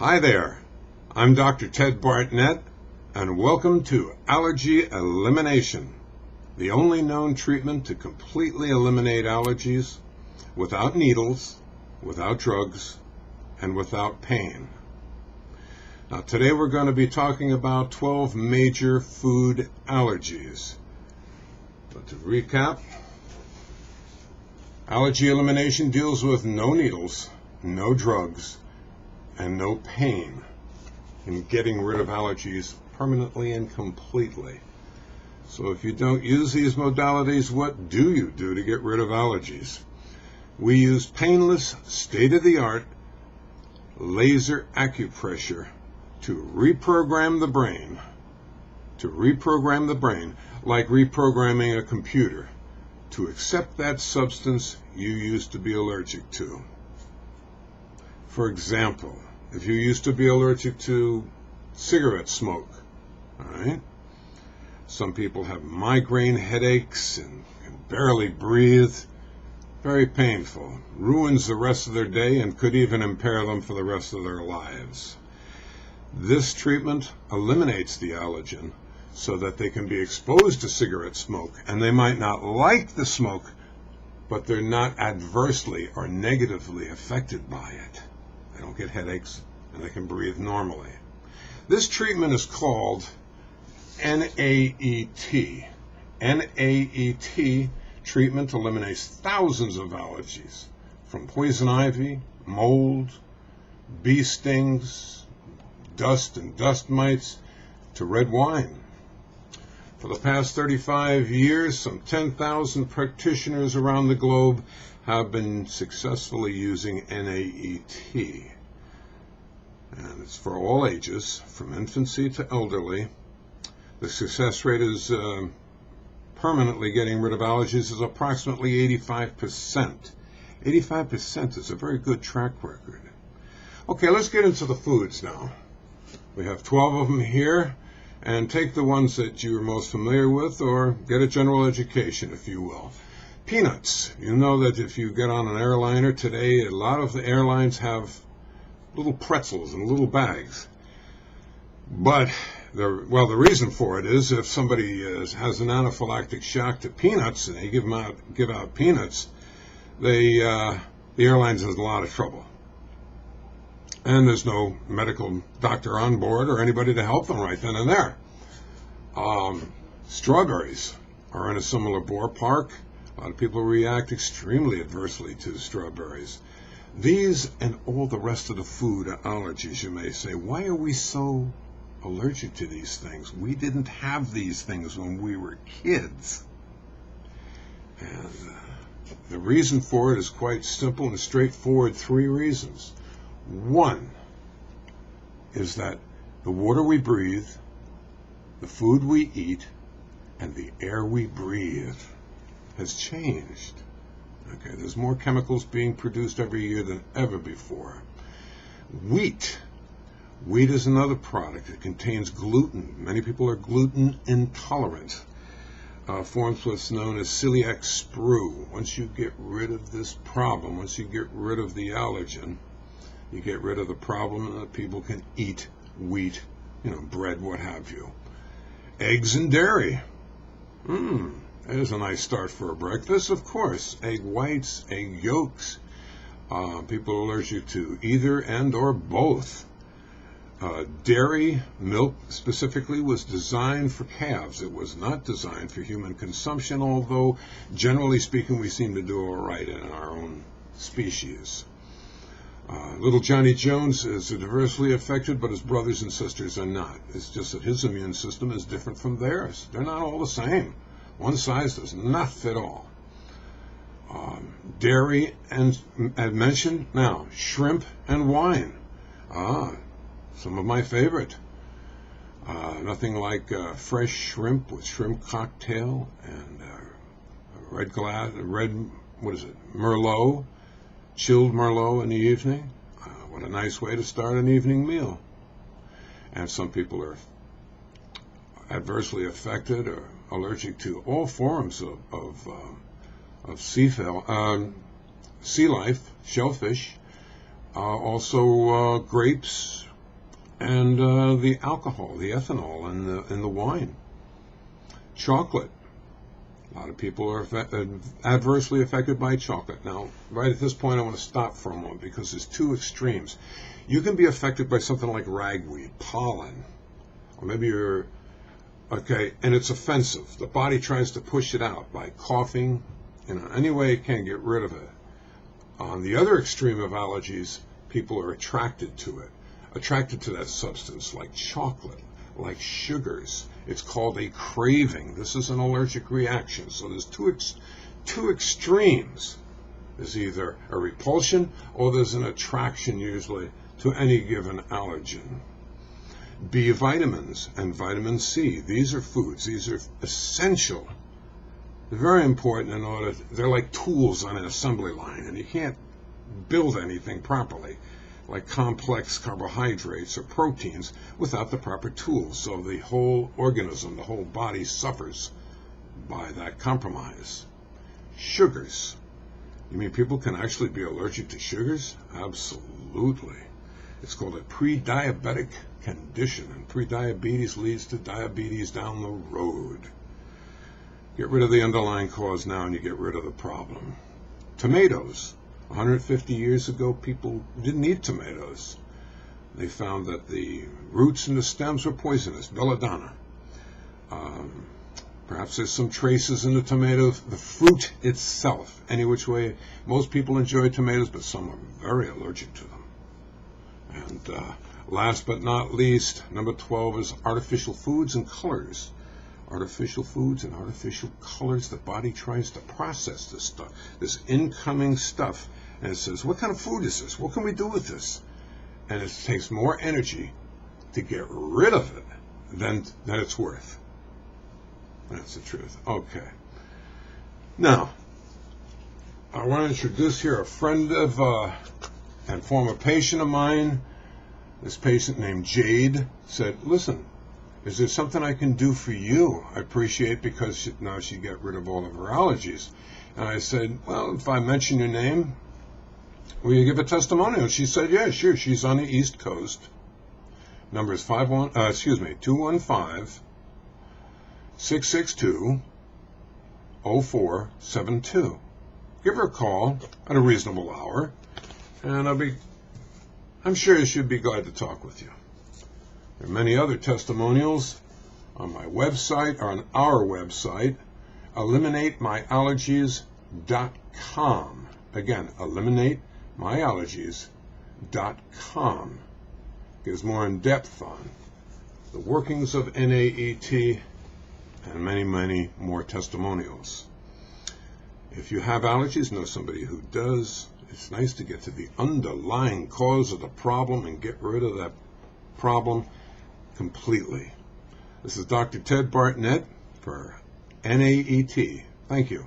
Hi there, I'm Dr. Ted Bartnett, and welcome to Allergy Elimination, the only known treatment to completely eliminate allergies without needles, without drugs, and without pain. Now today we're going to be talking about 12 major food allergies. But to recap, allergy elimination deals with no needles, no drugs, and no pain in getting rid of allergies permanently and completely. So if you don't use these modalities, what do you do to get rid of allergies? We use painless, state-of-the-art laser acupressure to reprogram the brain, like reprogramming a computer, to accept that substance you used to be allergic to. For example, if you used to be allergic to cigarette smoke, all right? Some people have migraine headaches and can barely breathe. Very painful. Ruins the rest of their day and could even impair them for the rest of their lives. This treatment eliminates the allergen so that they can be exposed to cigarette smoke, and they might not like the smoke, but they're not adversely or negatively affected by it. They don't get headaches, and they can breathe normally. This treatment is called NAET. NAET treatment eliminates thousands of allergies, from poison ivy, mold, bee stings, dust and dust mites, to red wine. For the past 35 years, some 10,000 practitioners around the globe have been successfully using NAET. And it's for all ages, from infancy to elderly. The success rate is permanently getting rid of allergies is approximately 85%. 85% is a very good track record. Okay, let's get into the foods now. We have 12 of them here, and take the ones that you're most familiar with, or get a general education, if you will. Peanuts. You know that if you get on an airliner today, a lot of the airlines have little pretzels in little bags. But the reason for it is if somebody has an anaphylactic shock to peanuts and they give out peanuts, the airlines has a lot of trouble. And there's no medical doctor on board or anybody to help them right then and there. Strawberries are in a similar ballpark. A lot of people react extremely adversely to strawberries. These and all the rest of the food allergies, you may say, why are we so allergic to these things? We didn't have these things when we were kids. And the reason for it is quite simple and straightforward. 3 reasons. One is that the water we breathe, the food we eat, and the air we breathe has changed. Okay, there's more chemicals being produced every year than ever before. Wheat. Wheat is another product. It contains gluten. Many people are gluten intolerant. Forms what's known as celiac sprue. Once you get rid of this problem, once you get rid of the allergen, you get rid of the problem that people can eat wheat, bread, what have you. Eggs and dairy. There's a nice start for a breakfast, of course. Egg whites, egg yolks. People are allergic to either and or both. Dairy, milk specifically, was designed for calves. It was not designed for human consumption, although generally speaking we seem to do all right in our own species. Little Johnny Jones is adversely affected, but his brothers and sisters are not. It's just that his immune system is different from theirs. They're not all the same. One size does not fit all. Dairy and, as mentioned, now shrimp and wine. Some of my favorite. Nothing like fresh shrimp with shrimp cocktail and Merlot, chilled Merlot in the evening. What a nice way to start an evening meal. And some people are adversely affected or allergic to all forms of sea life, shellfish, also grapes, and the alcohol, the ethanol in the wine. Chocolate. A lot of people are adversely affected by chocolate. Now, right at this point, I want to stop for a moment because there's two extremes. You can be affected by something like ragweed, pollen, or maybe you're, okay, and it's offensive. The body tries to push it out by coughing, any way it can, get rid of it. On the other extreme of allergies, people are attracted to it, attracted to that substance, like chocolate, like sugars. It's called a craving. This is an allergic reaction. So there's two extremes. There's either a repulsion or there's an attraction usually to any given allergen. B vitamins and vitamin C. These are foods. These are essential. They're very important in order, they're like tools on an assembly line, and you can't build anything properly, like complex carbohydrates or proteins, without the proper tools. So the whole organism, the whole body suffers by that compromise. Sugars. You mean people can actually be allergic to sugars? Absolutely. It's called a pre-diabetic condition, and pre-diabetes leads to diabetes down the road. Get rid of the underlying cause now and you get rid of the problem. Tomatoes. 150 years ago, people didn't eat tomatoes. They found that the roots and the stems were poisonous, belladonna. Perhaps there's some traces in the tomato, the fruit itself. Any which way, most people enjoy tomatoes, but some are very allergic to them. And last but not least, number 12 is artificial foods and colors. Artificial foods and artificial colors. The body tries to process this stuff, this incoming stuff, and it says, what kind of food is this? What can we do with this? And it takes more energy to get rid of it than it's worth. That's the truth. Okay. Now, I want to introduce here a friend of and former patient of mine. This patient named Jade said, listen, is there something I can do for you? I appreciate, because now she got rid of all of her allergies. And I said, well, if I mention your name, will you give a testimonial? She said, yeah, sure. She's on the East Coast. Number is 215-662-0472. Give her a call at a reasonable hour, and I'm sure she'd be glad to talk with you. There are many other testimonials on my website, or on our website, eliminatemyallergies.com. Again, eliminatemyallergies.com. Gives more in depth on the workings of NAET and many, many more testimonials. If you have allergies, know somebody who does. It's nice to get to the underlying cause of the problem and get rid of that problem completely. This is Dr. Ted Bartnett for NAET. Thank you.